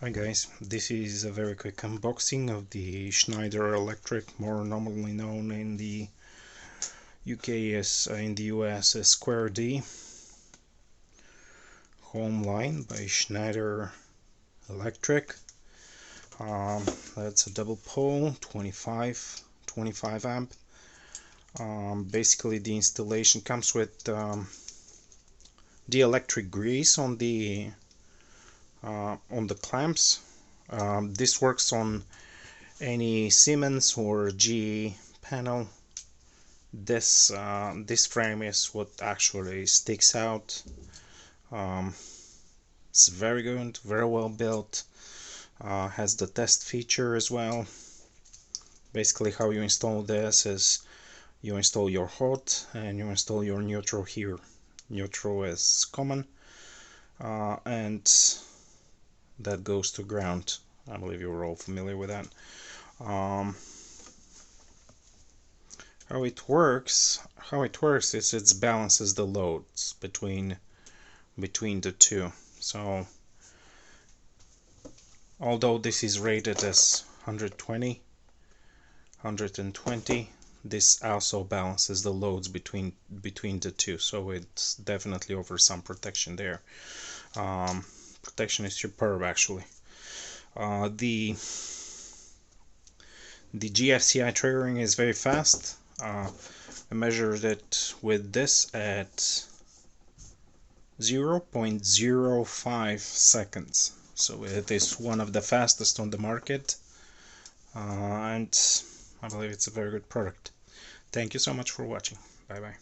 Hi guys, this is a very quick unboxing of the Schneider Electric, more normally known in the UK as in the US as Square D Homeline by Schneider Electric. That's a double pole, 25 amp. Basically the installation comes with the electric grease on the clamps. This works on any Siemens or GE panel. This frame is what actually sticks out. It's very good, very well built. Has the test feature as well. Basically how you install this is you install your hot and you install your neutral here. Neutral is common, and that goes to ground. I believe you're all familiar with that. How it works is it balances the loads between the two. So although this is rated as 120, this also balances the loads between the two, so it's definitely offers some protection there. Protection is superb actually. The GFCI triggering is very fast. I measured it with this at 0.05 seconds, so it is one of the fastest on the market, and I believe it's a very good product. Thank you so much for watching. Bye bye.